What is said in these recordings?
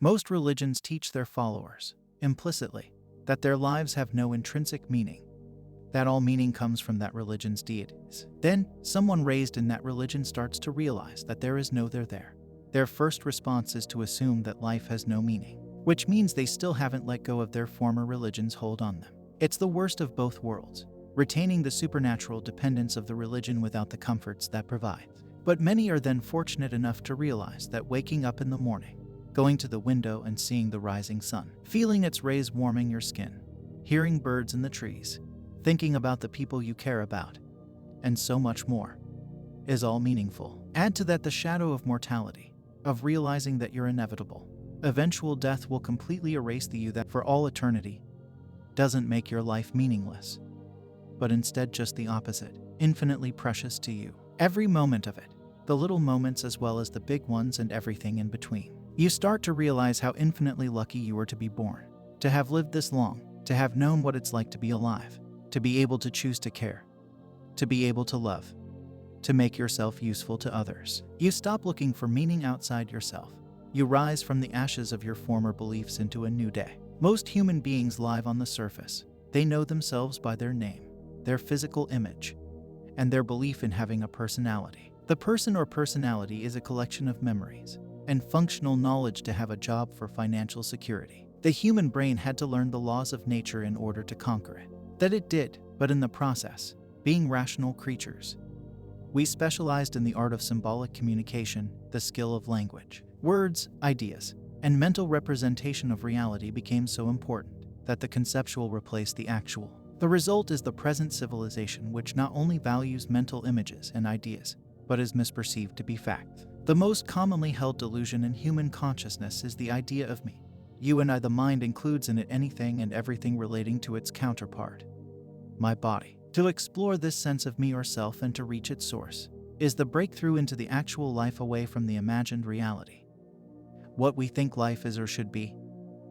Most religions teach their followers, implicitly, that their lives have no intrinsic meaning, that all meaning comes from that religion's deities. Then, someone raised in that religion starts to realize that there is no there. Their first response is to assume that life has no meaning, which means they still haven't let go of their former religion's hold on them. It's the worst of both worlds, retaining the supernatural dependence of the religion without the comforts that provides. But many are then fortunate enough to realize that waking up in the morning, going to the window and seeing the rising sun, feeling its rays warming your skin, hearing birds in the trees, thinking about the people you care about, and so much more, is all meaningful. Add to that the shadow of mortality, of realizing that you're inevitable. Eventual death will completely erase the you that for all eternity doesn't make your life meaningless, but instead just the opposite, infinitely precious to you. Every moment of it, the little moments as well as the big ones and everything in between. You start to realize how infinitely lucky you were to be born, to have lived this long, to have known what it's like to be alive, to be able to choose to care, to be able to love, to make yourself useful to others. You stop looking for meaning outside yourself. You rise from the ashes of your former beliefs into a new day. Most human beings live on the surface. They know themselves by their name, their physical image, and their belief in having a personality. The person or personality is a collection of memories and functional knowledge to have a job for financial security. The human brain had to learn the laws of nature in order to conquer it. That it did, but in the process, being rational creatures, we specialized in the art of symbolic communication, the skill of language. Words, ideas, and mental representation of reality became so important that the conceptual replaced the actual. The result is the present civilization, which not only values mental images and ideas, but is misperceived to be fact. The most commonly held delusion in human consciousness is the idea of me. You and I. The mind includes in it anything and everything relating to its counterpart, my body. To explore this sense of me or self and to reach its source is the breakthrough into the actual life away from the imagined reality, what we think life is or should be,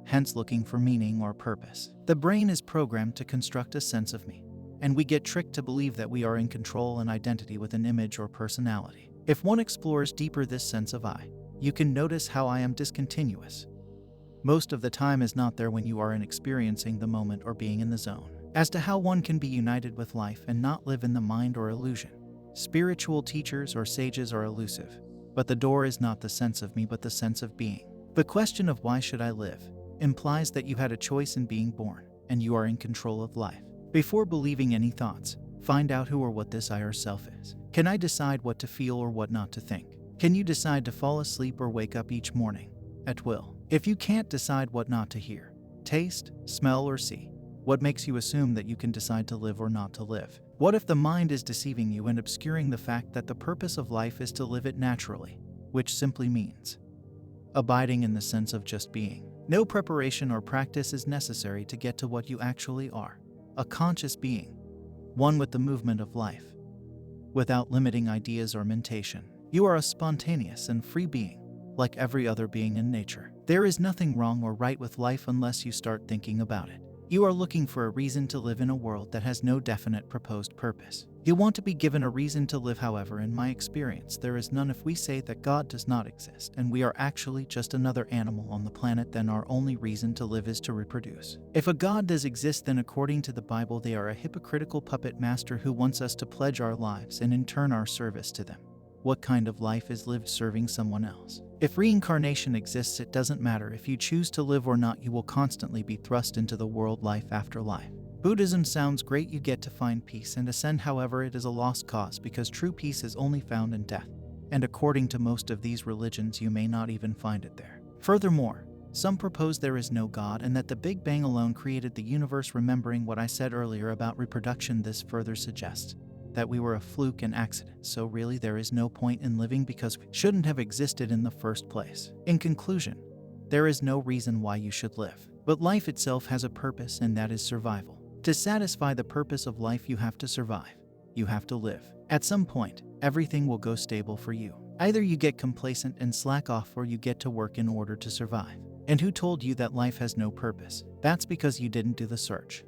hence looking for meaning or purpose. The brain is programmed to construct a sense of me, and we get tricked to believe that we are in control and identity with an image or personality. If one explores deeper this sense of I, you can notice how I am discontinuous. Most of the time is not there when you are in experiencing the moment or being in the zone. As to how one can be united with life and not live in the mind or illusion, spiritual teachers or sages are elusive, but the door is not the sense of me but the sense of being. The question of why should I live implies that you had a choice in being born, and you are in control of life. Before believing any thoughts, find out who or what this I or self is. Can I decide what to feel or what not to think? Can you decide to fall asleep or wake up each morning at will? If you can't decide what not to hear, taste, smell, or see, what makes you assume that you can decide to live or not to live? What if the mind is deceiving you and obscuring the fact that the purpose of life is to live it naturally, which simply means abiding in the sense of just being? No preparation or practice is necessary to get to what you actually are, a conscious being, one with the movement of life, without limiting ideas or mentation. You are a spontaneous and free being, like every other being in nature. There is nothing wrong or right with life unless you start thinking about it. You are looking for a reason to live in a world that has no definite proposed purpose. You want to be given a reason to live. However, in my experience, there is none. If we say that God does not exist and we are actually just another animal on the planet, then our only reason to live is to reproduce. If a God does exist, then according to the Bible, they are a hypocritical puppet master who wants us to pledge our lives and in turn our service to them. What kind of life is lived serving someone else? If reincarnation exists, it doesn't matter if you choose to live or not, you will constantly be thrust into the world life after life. Buddhism sounds great, you get to find peace and ascend. However, it is a lost cause because true peace is only found in death. And according to most of these religions, you may not even find it there. Furthermore, some propose there is no God and that the Big Bang alone created the universe. Remembering what I said earlier about reproduction, this further suggests that we were a fluke and accident, so really there is no point in living because we shouldn't have existed in the first place. In conclusion, there is no reason why you should live. But life itself has a purpose, and that is survival. To satisfy the purpose of life, you have to survive. You have to live. At some point, everything will go stable for you. Either you get complacent and slack off, or you get to work in order to survive. And who told you that life has no purpose? That's because you didn't do the search.